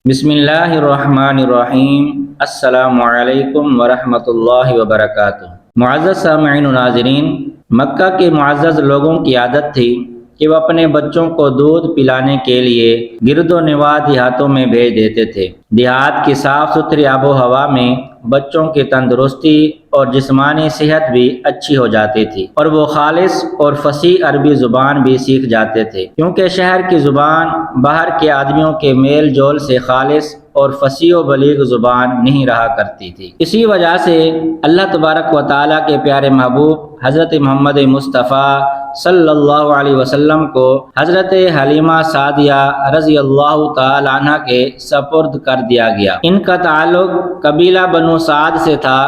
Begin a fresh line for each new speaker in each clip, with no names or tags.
بسم اللہ الرحمن الرحیم۔ السلام علیکم ورحمۃ اللہ وبرکاتہ۔ معزز سامعین و ناظرین، مکہ کے معزز لوگوں کی عادت تھی کہ وہ اپنے بچوں کو دودھ پلانے کے لیے گرد و نواح دیہاتوں میں بھیج دیتے تھے۔ دیہات کی صاف ستھری آب و ہوا میں بچوں کی تندرستی اور جسمانی صحت بھی اچھی ہو جاتی تھی، اور وہ خالص اور فصیح عربی زبان بھی سیکھ جاتے تھے، کیونکہ شہر کی زبان باہر کے آدمیوں کے میل جول سے خالص اور فصیح و بلیغ زبان نہیں رہا کرتی تھی۔ اسی وجہ سے اللہ تبارک و تعالیٰ کے پیارے محبوب حضرت محمد مصطفیٰ صلی اللہ علیہ وسلم کو حضرت حلیمہ سعدیہ رضی اللہ تعالی عنہ کے سپرد کر دیا گیا۔ ان کا تعلق قبیلہ بنو سعد سے تھا،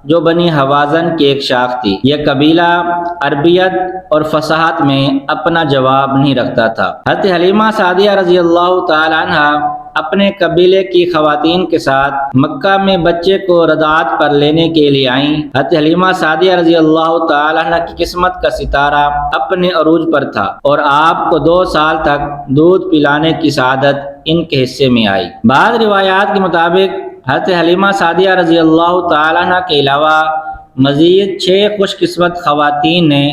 جو بنی حوازن کی ایک شاخ تھی۔ یہ قبیلہ عربیت اور فصاحت میں اپنا جواب نہیں رکھتا تھا۔ حضرت حلیمہ سعدیہ رضی اللہ تعالی عنہ اپنے قبیلے کی خواتین کے ساتھ مکہ میں بچے کو رضاعت پر لینے کے لیے آئیں۔ حضرت حلیمہ سعدیہ رضی اللہ تعالی عنہ کی قسمت کا ستارہ اپنے عروج پر تھا، اور آپ کو 2 سال تک دودھ پلانے کی سعادت ان کے حصے میں آئی۔ بعض روایات کے مطابق حضرت حلیمہ سعدیہ رضی اللہ تعالی عنہ کے علاوہ مزید 6 خوش قسمت خواتین نے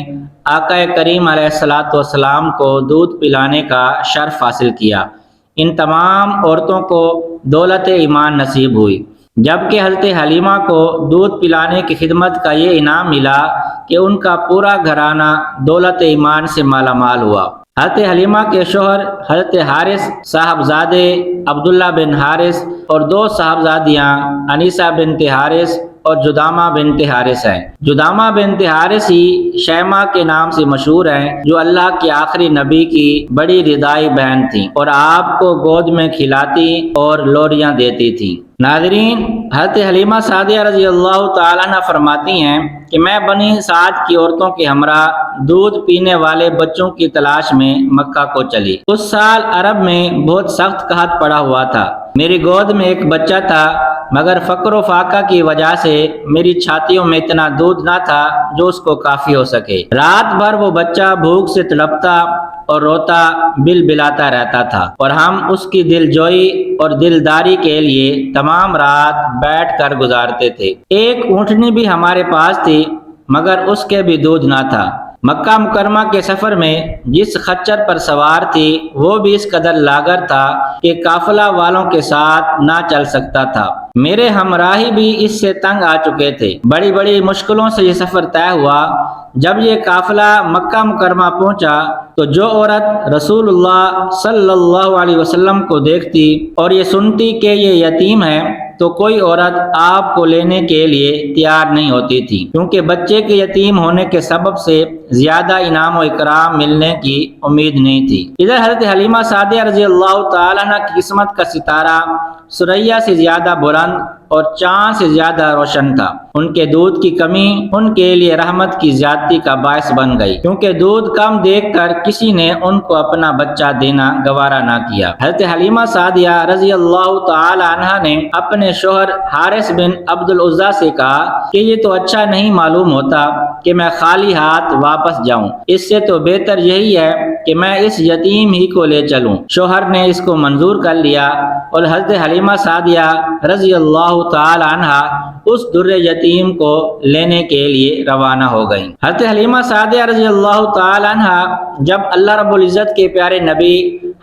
آقا کریم علیہ الصلاۃ والسلام کو دودھ پلانے کا شرف حاصل کیا۔ ان تمام عورتوں کو دولت ایمان نصیب ہوئی، جبکہ حضرت حلیمہ کو دودھ پلانے کی خدمت کا یہ انعام ملا کہ ان کا پورا گھرانہ دولت ایمان سے مالا مال ہوا۔ حضرت حلیمہ کے شوہر حضرت حارث صاحبزادے عبداللہ بن حارث اور 2 صاحبزادیاں انیسہ بنت حارث اور جدامہ بنت حارث ہیں۔ جدامہ بنت حارث ہی شیمہ کے نام سے مشہور ہیں، جو اللہ کے آخری نبی کی بڑی رضائی بہن تھیں اور آپ کو گود میں کھلاتی اور لوریاں دیتی تھیں۔ ناظرین، حضرت حلیمہ سعدیہ رضی اللہ تعالیٰ عنہ فرماتی ہیں کہ میں بنی سعد کی عورتوں کے ہمراہ دودھ پینے والے بچوں کی تلاش میں مکہ کو چلی۔ اس سال عرب میں بہت سخت قحط پڑا ہوا تھا۔ میری گود میں ایک بچہ تھا، مگر فقر و فاقہ کی وجہ سے میری چھاتیوں میں اتنا دودھ نہ تھا جو اس کو کافی ہو سکے۔ رات بھر وہ بچہ بھوک سے تڑپتا اور روتا بل بلاتا رہتا تھا، اور ہم اس کی دل جوئی اور دلداری کے لیے تمام رات بیٹھ کر گزارتے تھے۔ ایک اونٹنی بھی ہمارے پاس تھی، مگر اس کے بھی دودھ نہ تھا۔ مکہ مکرمہ کے سفر میں جس خچر پر سوار تھی وہ بھی اس قدر لاغر تھا کہ قافلہ والوں کے ساتھ نہ چل سکتا تھا۔ میرے ہمراہی بھی اس سے تنگ آ چکے تھے۔ بڑی بڑی مشکلوں سے یہ سفر طے ہوا۔ جب یہ قافلہ مکہ مکرمہ پہنچا تو جو عورت رسول اللہ صلی اللہ علیہ وسلم کو دیکھتی اور یہ سنتی کہ یہ یتیم ہے تو کوئی عورت آپ کو لینے کے لیے تیار نہیں ہوتی تھی، کیونکہ بچے کے یتیم ہونے کے سبب سے زیادہ انعام و اکرام ملنے کی امید نہیں تھی۔ ادھر حضرت حلیمہ سعدیہ رضی اللہ تعالیٰ عنہ کی قسمت کا ستارہ ثریا سے زیادہ بلند اور چاند سے زیادہ روشن تھا۔ ان کے دودھ کی کمی ان کے لیے رحمت کی زیادتی کا باعث بن گئی، کیونکہ دودھ کم دیکھ کر کسی نے ان کو اپنا بچہ دینا گوارا نہ کیا۔ حضرت حلیمہ سعدیہ رضی اللہ تعالی عنہا نے اپنے شوہر حارث بن عبد العزیٰ سے کہا کہ یہ تو اچھا نہیں معلوم ہوتا کہ میں خالی ہاتھ واپس جاؤں، اس سے تو بہتر یہی ہے کہ میں اس یتیم ہی کو لے چلوں۔ شوہر نے اس کو منظور کر لیا، اور حضرت حلیمہ سعدیہ رضی اللہ تعالی عنہا اس در یتیم کو لینے کے لیے روانہ ہو گئیں۔ حضرت حلیمہ سعدیہ رضی اللہ تعالی عنہا جب اللہ رب العزت کے پیارے نبی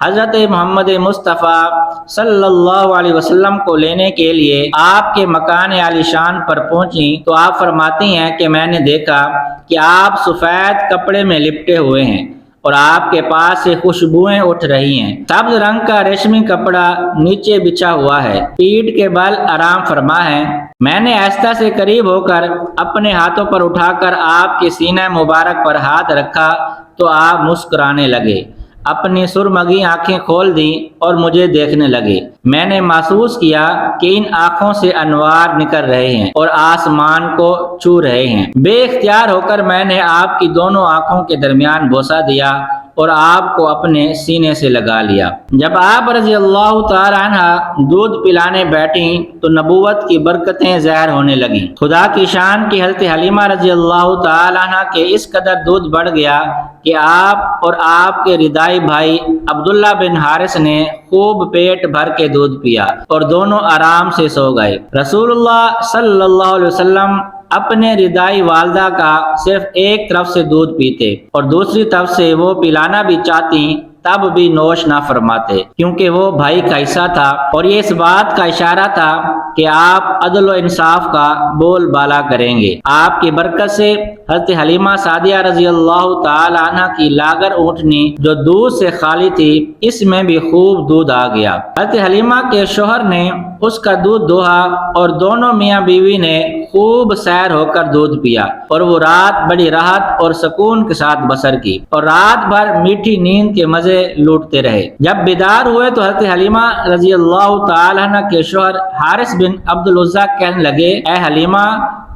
حضرت محمد مصطفیٰ صلی اللہ علیہ وسلم کو لینے کے لیے آپ کے مکان عالی شان پر پہنچیں تو آپ فرماتی ہیں کہ میں نے دیکھا کہ آپ سفید کپڑے میں لپٹے ہوئے ہیں اور آپ کے پاس سے خوشبوئیں اٹھ رہی ہیں۔ سبز رنگ کا ریشمی کپڑا نیچے بچھا ہوا ہے، پیٹھ کے بل آرام فرما ہے۔ میں نے آہستہ سے قریب ہو کر اپنے ہاتھوں پر اٹھا کر آپ کے سینہ مبارک پر ہاتھ رکھا تو آپ مسکرانے لگے، اپنی سرمگی آنکھیں کھول دیں اور مجھے دیکھنے لگے۔ میں نے محسوس کیا کہ ان آنکھوں سے انوار نکل رہے ہیں اور آسمان کو چھو رہے ہیں۔ بے اختیار ہو کر میں نے آپ کی دونوں آنکھوں کے درمیان بوسہ دیا اور آپ کو اپنے سینے سے لگا لیا۔ جب آپ رضی اللہ تعالی عنہ دودھ پلانے بیٹھیں تو نبوت کی برکتیں ظاہر ہونے لگیں۔ خدا کی شان کی حضرت حلیمہ رضی اللہ تعالی عنہ کے اس قدر دودھ بڑھ گیا کہ آپ اور آپ کے ردائی بھائی عبداللہ بن حارث نے خوب پیٹ بھر کے دودھ پیا اور دونوں آرام سے سو گئے۔ رسول اللہ صلی اللہ علیہ وسلم اپنے ردائی والدہ کا صرف ایک طرف سے دودھ پیتے اور دوسری طرف سے وہ پلانا بھی چاہتی تب بھی نوش نہ فرماتے، کیونکہ وہ بھائی کا حصہ تھا اور یہ اس بات کا اشارہ تھا کہ آپ عدل و انصاف کا بول بالا کریں گے۔ آپ کی برکت سے حضرت حلیمہ سعدیہ رضی اللہ تعالی عنہ کی لاغر اونٹنی جو دودھ سے خالی تھی، اس میں بھی خوب دودھ آ گیا۔ حضرت حلیمہ کے شوہر نے اس کا دودھ دوہا اور دونوں میاں بیوی نے خوب سیر ہو کر دودھ پیا اور وہ رات بڑی راحت اور سکون کے ساتھ بسر کی اور رات بھر میٹھی نیند کے مزے لوٹتے رہے۔ جب بیدار ہوئے تو حضرت حلیمہ رضی اللہ تعالی عنہ کے شوہر حارث بن عبد العزیٰ کہنے لگے، اے حلیمہ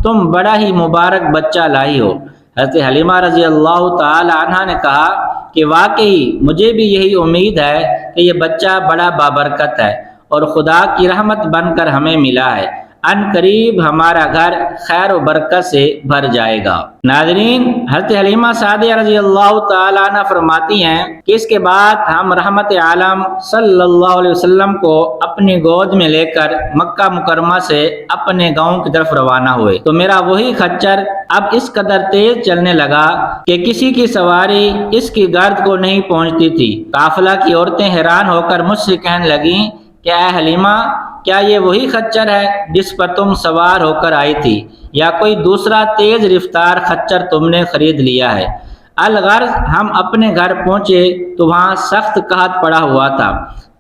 تم بڑا ہی مبارک بچہ لائی ہو۔ حضرت حلیمہ رضی اللہ تعالی عنہ نے کہا کہ واقعی مجھے بھی یہی امید ہے کہ یہ بچہ بڑا بابرکت ہے اور خدا کی رحمت بن کر ہمیں ملا ہے، ان قریب ہمارا گھر خیر و برکت سے بھر جائے گا۔ ناظرین، حضرت حلیمہ سعدیہ رضی اللہ تعالی عنہ فرماتی ہیں کہ اس کے بعد ہم رحمت عالم صلی اللہ علیہ وسلم کو اپنی گود میں لے کر مکہ مکرمہ سے اپنے گاؤں کی طرف روانہ ہوئے تو میرا وہی خچر اب اس قدر تیز چلنے لگا کہ کسی کی سواری اس کی گرد کو نہیں پہنچتی تھی۔ قافلہ کی عورتیں حیران ہو کر مجھ سے کہنے لگیں کہ اے حلیمہ، کیا یہ وہی خچر ہے جس پر تم سوار ہو کر آئی تھی یا کوئی دوسرا تیز رفتار خچر تم نے خرید لیا ہے؟ الغرض ہم اپنے گھر پہنچے تو وہاں سخت قحط پڑا ہوا تھا،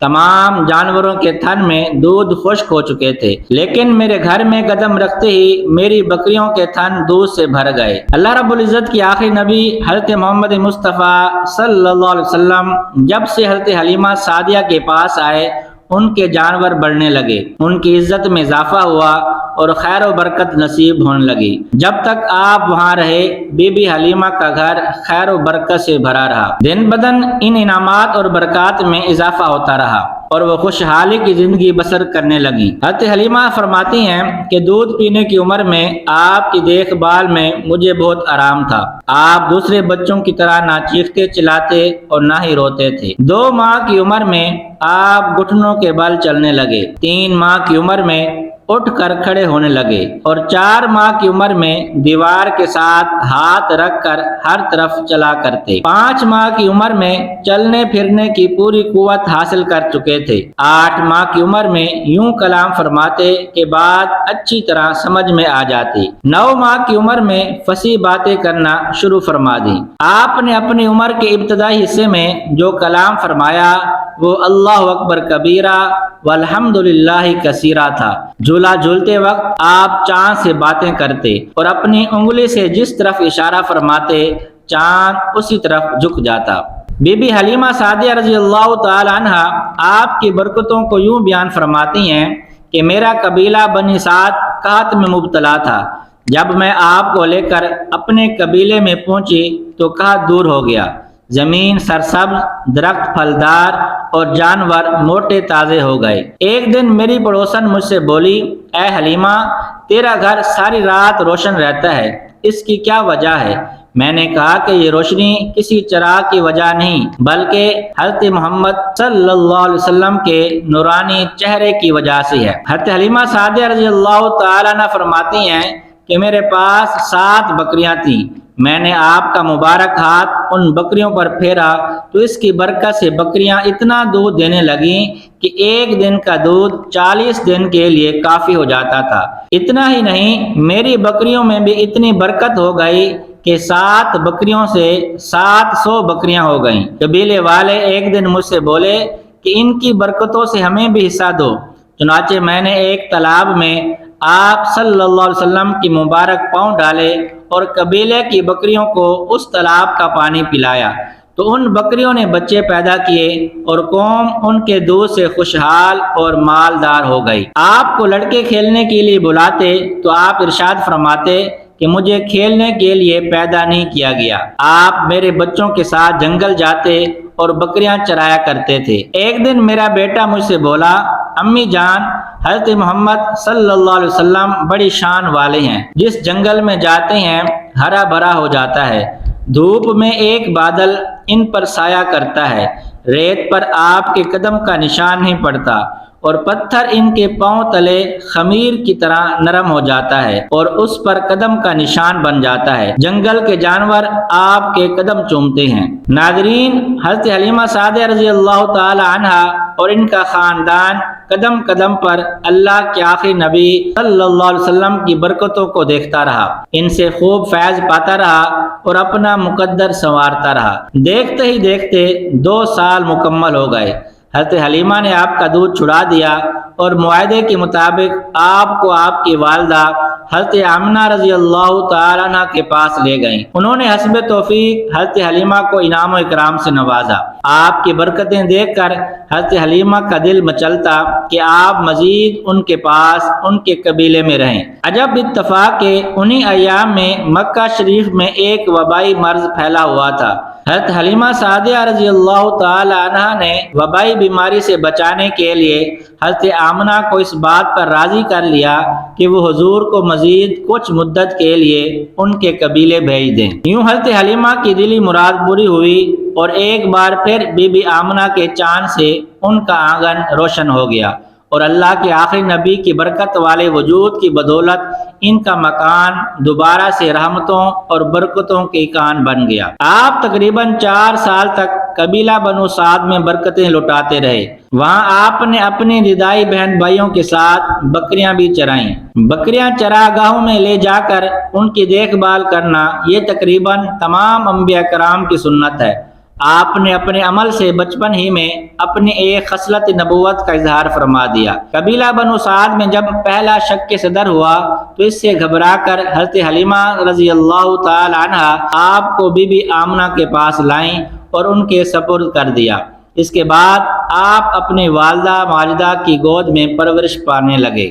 تمام جانوروں کے تھن میں دودھ خشک ہو چکے تھے، لیکن میرے گھر میں قدم رکھتے ہی میری بکریوں کے تھن دودھ سے بھر گئے۔ اللہ رب العزت کی آخری نبی حضرت محمد مصطفیٰ صلی اللہ علیہ وسلم جب سے حضرت حلیمہ سعدیہ کے پاس آئے ان کے جانور بڑھنے لگے، ان کی عزت میں اضافہ ہوا اور خیر و برکت نصیب ہونے لگی۔ جب تک آپ وہاں رہے بی بی حلیمہ کا گھر خیر و برکت سے بھرا رہا، دن بدن ان انعامات اور برکات میں اضافہ ہوتا رہا اور وہ خوشحالی کی زندگی بسر کرنے لگی۔ حضرت حلیمہ فرماتی ہیں کہ دودھ پینے کی عمر میں آپ کی دیکھ بھال میں مجھے بہت آرام تھا۔ آپ دوسرے بچوں کی طرح نہ چیختے چلاتے اور نہ ہی روتے تھے۔ 2 ماہ کی عمر میں آپ گھٹنوں کے بل چلنے لگے، 3 ماہ کی عمر میں اٹھ کر کھڑے ہونے لگے اور 4 ماہ کی عمر میں دیوار کے ساتھ ہاتھ رکھ کر ہر طرف چلا کرتے۔ 5 ماہ کی عمر میں چلنے پھرنے کی پوری قوت حاصل کر چکے تھے۔ 8 ماہ کی عمر میں یوں کلام فرماتے کہ بات اچھی طرح سمجھ میں آ جاتی۔ 9 ماہ کی عمر میں فصیح باتیں کرنا شروع فرما دی۔ آپ نے اپنی عمر کے ابتدائی حصے میں جو کلام فرمایا وہ اللہ اکبر کبیرہ والحمدللہ کثیرہ تھا۔ جھولا جھولتے وقت آپ چاند سے باتیں کرتے اور اپنی انگلی سے جس طرف اشارہ فرماتے چاند اسی طرف جھک جاتا۔ بی بی حلیمہ سعدیہ رضی اللہ تعالی عنہ آپ کی برکتوں کو یوں بیان فرماتی ہیں کہ میرا قبیلہ بنی سعد قحط میں مبتلا تھا۔ جب میں آپ کو لے کر اپنے قبیلے میں پہنچی تو قحط دور ہو گیا، زمین سرسبز، درخت پھلدار اور جانور موٹے تازے ہو گئے۔ ایک دن میری پڑوسن مجھ سے بولی، اے حلیمہ تیرا گھر ساری رات روشن رہتا ہے، اس کی کیا وجہ ہے؟ میں نے کہا کہ یہ روشنی کسی چراغ کی وجہ نہیں بلکہ حضرت محمد صلی اللہ علیہ وسلم کے نورانی چہرے کی وجہ سے ہے۔ حضرت حلیمہ سعدیہ رضی اللہ تعالیٰ عنہ فرماتی ہیں کہ میرے پاس 7 بکریاں تھیں، میں نے آپ کا مبارک ہاتھ ان بکریوں پر پھیرا تو اس کی برکت سے بکریاں اتنا دودھ دینے لگیں کہ ایک دن کا دودھ 40 دن کے لیے کافی ہو جاتا تھا۔ اتنا ہی نہیں، میری بکریوں میں بھی اتنی برکت ہو گئی کہ 7 بکریوں سے 700 بکریاں ہو گئیں۔ قبیلے والے ایک دن مجھ سے بولے کہ ان کی برکتوں سے ہمیں بھی حصہ دو۔ چنانچہ میں نے ایک تالاب میں آپ صلی اللہ علیہ وسلم کی مبارک پاؤں ڈالے اور قبیلے کی بکریوں کو اس تالاب کا پانی پلایا تو ان بکریوں نے بچے پیدا کیے اور قوم ان کے دودھ سے خوشحال اور مالدار ہو گئی۔ آپ کو لڑکے کھیلنے کے لیے بلاتے تو آپ ارشاد فرماتے کہ کہ مجھے کھیلنے کے لیے پیدا نہیں کیا گیا۔ آپ میرے بچوں کے ساتھ جنگل جاتے اور بکریاں چرایا کرتے تھے۔ ایک دن میرا بیٹا مجھ سے بولا، امی جان، حضرت محمد صلی اللہ علیہ وسلم بڑی شان والے ہیں، جس جنگل میں جاتے ہیں ہرا بھرا ہو جاتا ہے، دھوپ میں ایک بادل ان پر سایہ کرتا ہے، ریت پر آپ کے قدم کا نشان نہیں پڑتا، اور پتھر ان کے پاؤں تلے خمیر کی طرح نرم ہو جاتا ہے اور اس پر قدم کا نشان بن جاتا ہے، جنگل کے جانور آپ کے قدم چومتے ہیں۔ ناظرین، حضرت حلیمہ سعدیہ رضی اللہ تعالی عنہا اور ان کا خاندان قدم قدم پر اللہ کے آخری نبی صلی اللہ علیہ وسلم کی برکتوں کو دیکھتا رہا، ان سے خوب فیض پاتا رہا اور اپنا مقدر سنوارتا رہا۔ دیکھتے ہی دیکھتے 2 سال مکمل ہو گئے۔ حضرت حلیمہ نے آپ کا دودھ چھڑا دیا اور معاہدے کے مطابق آپ کو آپ کی والدہ حضرت آمنہ رضی اللہ تعالیٰ عنہ کے پاس لے گئیں۔ انہوں نے حسب توفیق حضرت حلیمہ کو انعام و اکرام سے نوازا۔ آپ کی برکتیں دیکھ کر حضرت حلیمہ کا دل مچلتا کہ آپ مزید ان کے پاس ان کے قبیلے میں رہیں۔ عجب اتفاق کہ انہی ایام میں مکہ شریف میں ایک وبائی مرض پھیلا ہوا تھا۔ حضرت حلیمہ سعدیہ رضی اللہ تعالی عنہا نے وبائی بیماری سے بچانے کے لیے حضرت آمنہ کو اس بات پر راضی کر لیا کہ وہ حضور کو مزید کچھ مدت کے لیے ان کے قبیلے بھیج دیں۔ یوں حضرت حلیمہ کی دلی مراد پوری ہوئی اور ایک بار پھر بی بی آمنہ کے چاند سے ان کا آنگن روشن ہو گیا، اور اللہ کے آخری نبی کی برکت والے وجود کی بدولت ان کا مکان دوبارہ سے رحمتوں اور برکتوں کے کان بن گیا۔ آپ تقریباً 4 سال تک قبیلہ بنو سعد میں برکتیں لٹاتے رہے۔ وہاں آپ نے اپنی ردائی بہن بھائیوں کے ساتھ بکریاں بھی چرائیں۔ بکریاں چراگاہوں میں لے جا کر ان کی دیکھ بھال کرنا یہ تقریباً تمام انبیاء کرام کی سنت ہے۔ آپ نے اپنے عمل سے بچپن ہی میں اپنی ایک خصلت نبوت کا اظہار فرما دیا۔ قبیلہ بنو سعد میں جب پہلا شک صدر ہوا تو اس سے گھبرا کر حضرت حلیمہ رضی اللہ تعالی عنہا آپ کو بی بی آمنہ کے پاس لائیں اور ان کے سپرد کر دیا۔ اس کے بعد آپ اپنی والدہ ماجدہ کی گود میں پرورش پانے لگے۔